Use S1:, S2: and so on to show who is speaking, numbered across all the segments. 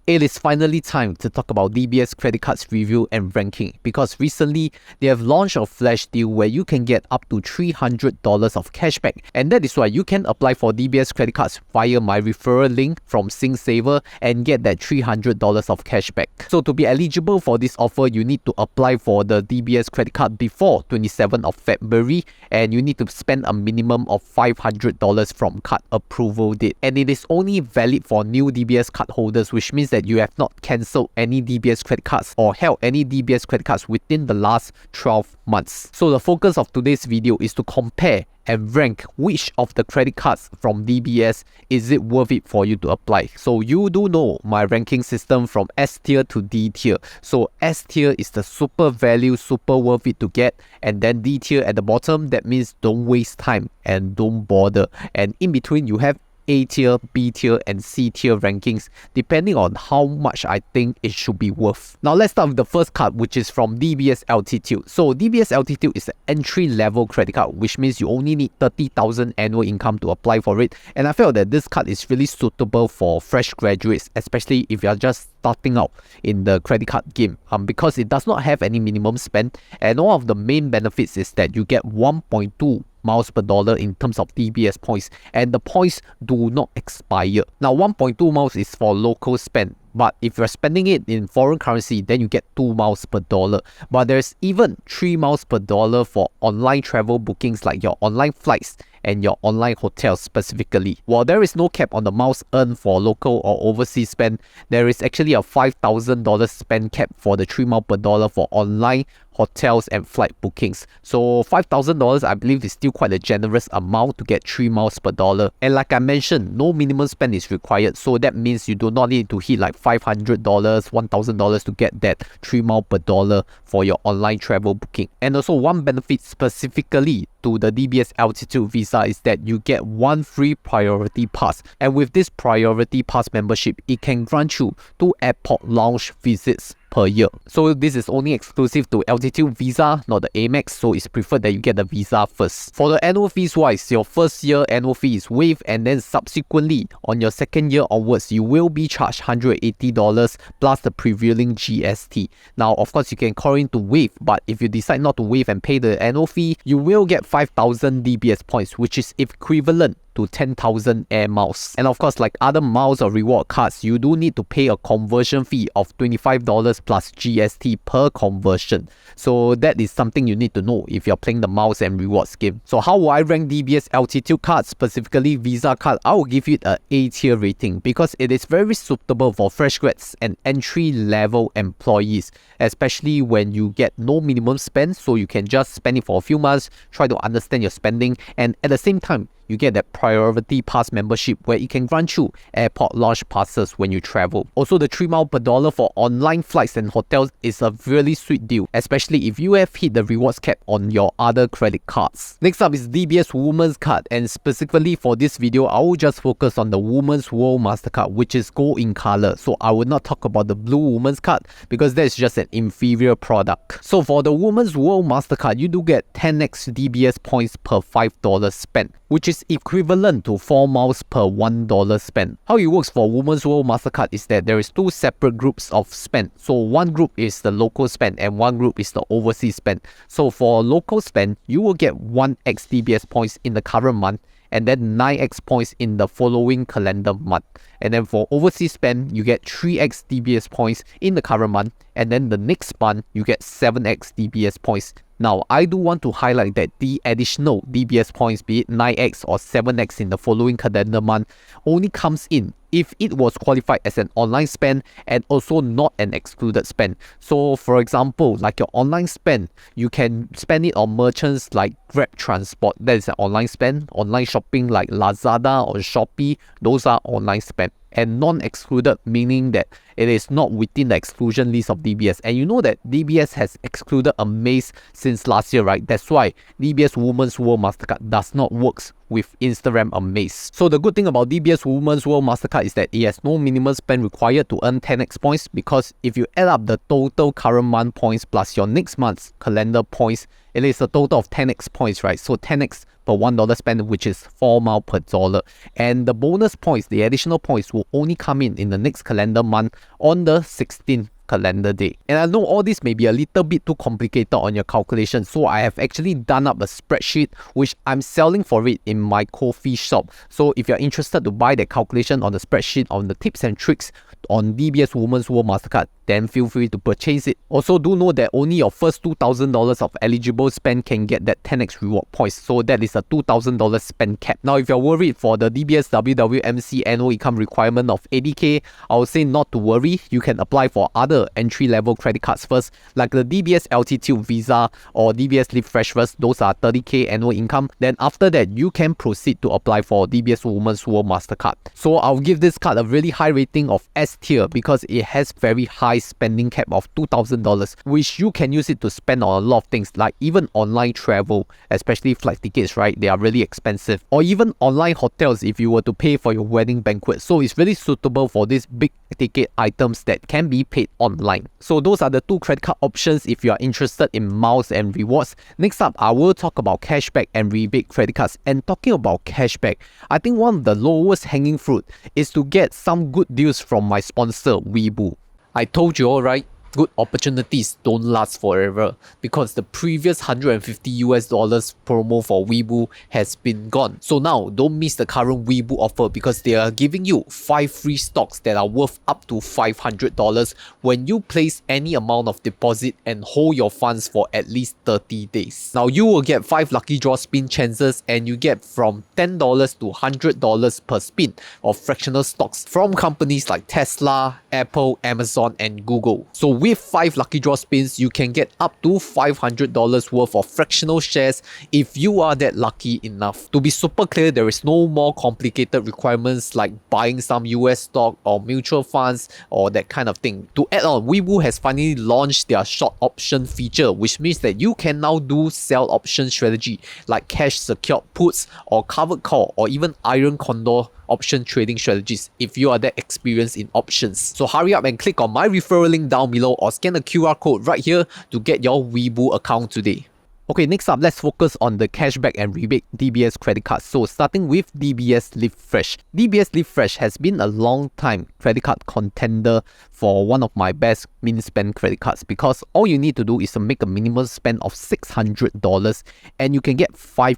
S1: It is finally time to talk about DBS credit cards review and ranking, because recently they have launched a flash deal where you can get up to $300 of cashback, and that is why you can apply for DBS credit cards via my referral link from SingSaver and get that $300 of cashback. So to be eligible for this offer, you need to apply for the DBS credit card before 27th of February, and you need to spend a minimum of $500 from card approval date, and it is only valid for new DBS card holders, which means that you have not cancelled any DBS credit cards or held any DBS credit cards within the last 12 months. So the focus of today's video is to compare and rank which of the credit cards from DBS is it worth it for you to apply. So you do know my ranking system from S tier to D tier. So S tier is the super value, super worth it to get, and then D tier at the bottom, that means don't waste time and don't bother. And in between you have A tier, B tier, and C tier rankings, depending on how much I think it should be worth. Now let's start with the first card, which is from DBS Altitude. So DBS Altitude is an entry-level credit card, which means you only need 30,000 annual income to apply for it. And I felt that this card is really suitable for fresh graduates, especially if you're just starting out in the credit card game, because it does not have any minimum spend, and one of the main benefits is that you get 1.2 miles per dollar in terms of DBS points, and the points do not expire. Now 1.2 miles is for local spend, but if you're spending it in foreign currency, then you get 2 miles per dollar. But there's even 3 miles per dollar for online travel bookings, like your online flights and your online hotels specifically. While there is no cap on the miles earned for local or overseas spend, there is actually a $5,000 spend cap for the 3 miles per dollar for online hotels and flight bookings. So $5,000 I believe is still quite a generous amount to get 3 miles per dollar. And like I mentioned, no minimum spend is required, so that means you do not need to hit like $500, $1,000 to get that 3 miles per dollar for your online travel booking. And also one benefit specifically to the DBS Altitude Visa is that you get one free priority pass, and with this priority pass membership, it can grant you 2 airport lounge visits per year. So this is only exclusive to Altitude Visa, not the Amex, so it's preferred that you get the Visa first. For the annual fees wise, your first year annual fee is waived, and then subsequently on your second year onwards, you will be charged $180 plus the prevailing GST. Now of course you can call in to waive, but if you decide not to waive and pay the annual fee, you will get 5,000 DBS points, which is equivalent to 10,000 air miles. And of course, like other miles or reward cards, you do need to pay a conversion fee of $25 plus GST per conversion. So that is something you need to know if you're playing the miles and rewards game. So how will I rank DBS Altitude cards, specifically Visa card? I will give it a A tier rating because it is very suitable for fresh grads and entry-level employees, especially when you get no minimum spend, so you can just spend it for a few months, try to understand your spending, and at the same time, you get that priority pass membership where it can grant you airport lounge passes when you travel. Also, the 3 miles per dollar for online flights and hotels is a really sweet deal, especially if you have hit the rewards cap on your other credit cards. Next up is DBS Woman Card, and specifically for this video, I will just focus on the Women's World Mastercard, which is gold in color. So I will not talk about the blue Women's Card because that is just an inferior product. So for the Women's World Mastercard, you do get 10x DBS points per $5 spent, which is equivalent to 4 miles per $1 spent. How it works for Women's World Mastercard is that there is 2 separate groups of spend. So one group is the local spend and one group is the overseas spend. So for local spend, you will get 1x DBS points in the current month, and then 9x points in the following calendar month. And then for overseas spend, you get 3x DBS points in the current month, and then the next month, you get 7x DBS points. Now, I do want to highlight that the additional DBS points, be it 9x or 7x in the following calendar month, only comes in if it was qualified as an online spend and also not an excluded spend. So for example, like your online spend, you can spend it on merchants like Grab Transport, that is an online spend. Online shopping like Lazada or Shopee, those are online spend. And non-excluded, meaning that it is not within the exclusion list of DBS. And you know that DBS has excluded Amaze since last year, right? That's why DBS Women's World Mastercard does not work with Instagram Amaze. So the good thing about DBS Women's World Mastercard is that it has no minimum spend required to earn 10x points, because if you add up the total current month points plus your next month's calendar points, it is a total of 10x points, right? So 10x per $1 spent, which is 4 miles per dollar. And the bonus points, the additional points, will only come in the next calendar month on the 16th calendar day. And I know all this may be a little bit too complicated on your calculation, so I have actually done up a spreadsheet which I'm selling for it in my coffee shop. So if you're interested to buy the calculation on the spreadsheet on the tips and tricks on DBS Woman's World Mastercard, then feel free to purchase it. Also, do know that only your first $2,000 of eligible spend can get that 10x reward points, so that is a $2,000 spend cap. Now, if you're worried for the DBS WWMC annual income requirement of 80k, I would say not to worry. You can apply for other entry-level credit cards first, like the DBS Altitude Visa or DBS Live Fresh first. Those are 30k annual income. Then after that, you can proceed to apply for DBS Woman's World Mastercard. So I'll give this card a really high rating of S tier because it has very high spending cap of $2,000, which you can use it to spend on a lot of things, like even online travel, especially flight tickets, right? They are really expensive. Or even online hotels if you were to pay for your wedding banquet. So it's really suitable for these big ticket items that can be paid online. So those are the two credit card options if you are interested in miles and rewards. Next up, I will talk about cashback and rebate credit cards. And talking about cashback, I think one of the lowest hanging fruit is to get some good deals from my sponsor, Weeboo. I told you all, right? Good opportunities don't last forever because the previous $150 promo for Weeboo has been gone. So now don't miss the current Weeboo offer because they are giving you 5 free stocks that are worth up to $500 when you place any amount of deposit and hold your funds for at least 30 days. Now you will get 5 lucky draw spin chances and you get from $10 to $100 per spin of fractional stocks from companies like Tesla, Apple, Amazon and Google. So with 5 lucky draw spins, you can get up to $500 worth of fractional shares if you are that lucky enough. To be super clear, there is no more complicated requirements like buying some US stock or mutual funds or that kind of thing. To add on, Weeboo has finally launched their short option feature, which means that you can now do sell option strategy like cash secured puts or covered call or even iron condor option trading strategies if you are that experienced in options. So hurry up and click on my referral link down below or scan the QR code right here to get your Weeboo account today. Okay, next up, let's focus on the cashback and rebate DBS credit cards. So starting with DBS Live Fresh. DBS Live Fresh has been a long time credit card contender for one of my best min spend credit cards because all you need to do is to make a minimum spend of $600 and you can get 5%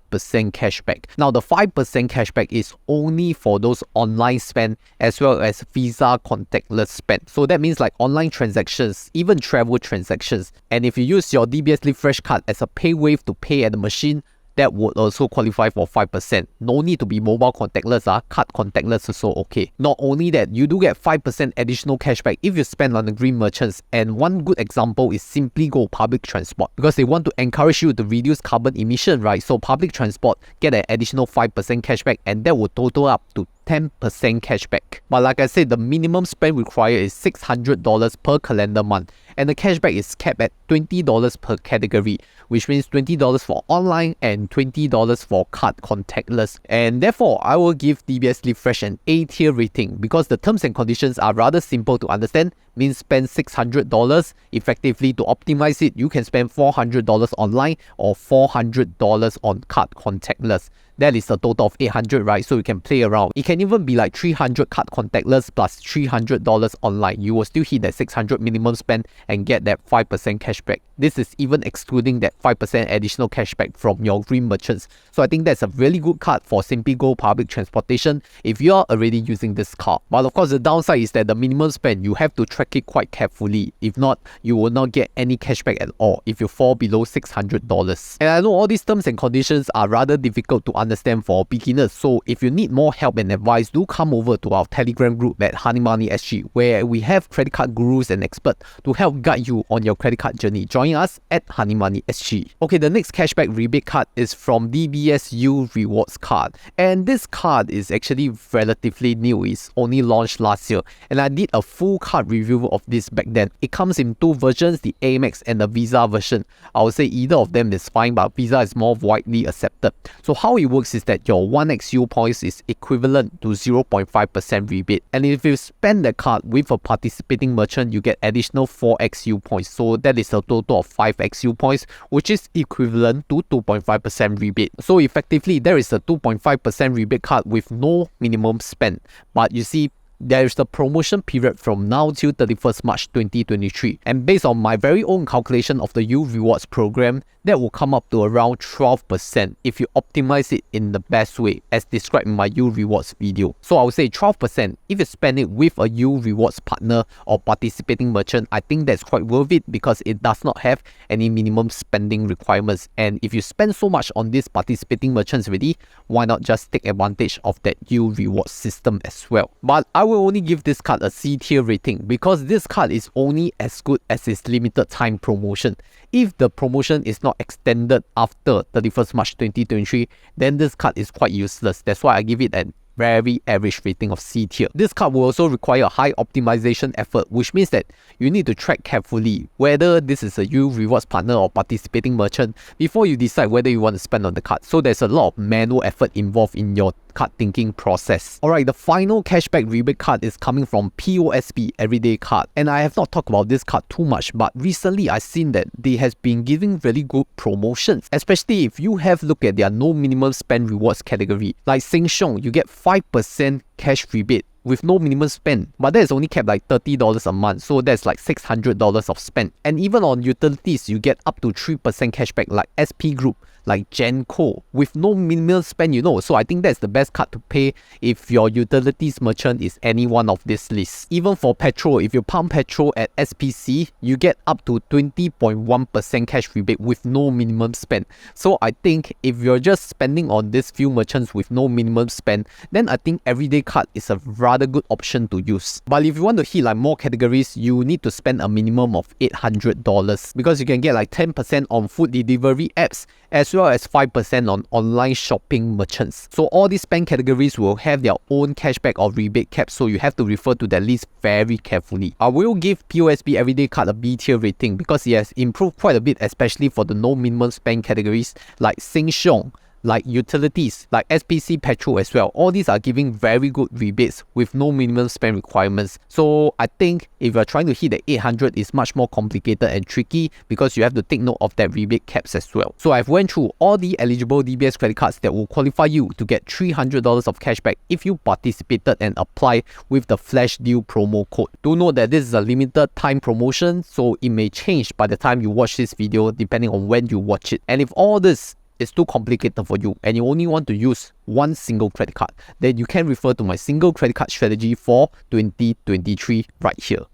S1: cashback. Now the 5% cashback is only for those online spend as well as Visa contactless spend. So that means like online transactions, even travel transactions. And if you use your DBS Live Fresh card as a pay wave to pay at the machine, that would also qualify for 5%. No need to be mobile contactless, card contactless also okay. Not only that, you do get 5% additional cashback if you spend on the green merchants. And one good example is simply go public transport because they want to encourage you to reduce carbon emission, right? So public transport get an additional 5% cashback and that would total up to 10% cashback. But like I said, the minimum spend required is $600 per calendar month and the cashback is capped at $20 per category, which means $20 for online and $20 for card contactless. And therefore, I will give DBS Live Fresh an A tier rating because the terms and conditions are rather simple to understand. Means spend $600. Effectively, to optimize it, you can spend $400 online or $400 on card contactless. That is a total of $800, right? So you can play around. It can even be like $300 card contactless plus $300 online. You will still hit that $600 minimum spend and get that 5% cashback. This is even excluding that 5% additional cashback from your green merchants. So I think that's a really good card for simply go public transportation if you are already using this card. But of course, the downside is that the minimum spend, you have to track it quite carefully. If not, you will not get any cashback at all if you fall below $600. And I know all these terms and conditions are rather difficult to understand for beginners. So if you need more help and advice, do come over to our Telegram group at Honey Money SG, where we have credit card gurus and experts to help guide you on your credit card journey. Join us at Honey Money SG. Okay, the next cashback rebate card is from DBS U Rewards card. And this card is actually relatively new. It's only launched last year. And I did a full card review of this back then. It comes in 2 versions, the Amex and the Visa version. I would say either of them is fine, but Visa is more widely accepted. So how it works works is that your 1xU points is equivalent to 0.5% rebate. And if you spend the card with a participating merchant, you get additional 4xU points. So that is a total of 5xU points, which is equivalent to 2.5% rebate. So effectively, there is a 2.5% rebate card with no minimum spend. But you see, there is the promotion period from now till 31st March 2023. And based on my very own calculation of the U Rewards program, that will come up to around 12% if you optimize it in the best way as described in my U Rewards video. So I would say 12% if you spend it with a U Rewards partner or participating merchant. I think that's quite worth it because it does not have any minimum spending requirements. And if you spend so much on these participating merchants already, why not just take advantage of that U Rewards system as well? But I will only give this card a C tier rating because this card is only as good as its limited time promotion. If the promotion is not extended after 31st March 2023, then this card is quite useless. That's why I give it an very average rating of C tier. This card will also require a high optimization effort, which means that you need to track carefully whether this is a U Rewards partner or participating merchant before you decide whether you want to spend on the card. So there's a lot of manual effort involved in your card thinking process. Alright, the final cashback rebate card is coming from POSB Everyday card. And I have not talked about this card too much, but recently I've seen that they has been giving really good promotions, especially if you have looked at their no minimum spend rewards category. Like Sheng, you get 5% cash rebate with no minimum spend, but that is only kept like $30 a month, so that's like $600 of spend. And even on utilities, you get up to 3% cashback like SP Group, like Genco, with no minimum spend, you know. So I think that's the best card to pay if your utilities merchant is any one of this list. Even for petrol, if you pump petrol at SPC, you get up to 20.1% cash rebate with no minimum spend. So I think if you're just spending on these few merchants with no minimum spend, then I think Everyday card is a rather good option to use. But if you want to hit like more categories, you need to spend a minimum of $800 because you can get like 10% on food delivery apps as well as 5% on online shopping merchants. So all these spend categories will have their own cashback or rebate caps, so you have to refer to that list very carefully. I will give POSB Everyday card a B tier rating because it has improved quite a bit, especially for the no minimum spend categories like Sheng, like utilities, like SPC Petrol as well. All these are giving very good rebates with no minimum spend requirements. So I think if you're trying to hit the 800, it's much more complicated and tricky because you have to take note of that rebate caps as well. So I've went through all the eligible DBS credit cards that will qualify you to get $300 of cashback if you participated and apply with the Flash Deal promo code. Do note that this is a limited time promotion, so it may change by the time you watch this video depending on when you watch it. And if all this is too complicated for you and you only want to use one single credit card, then you can refer to my single credit card strategy for 2023 right here.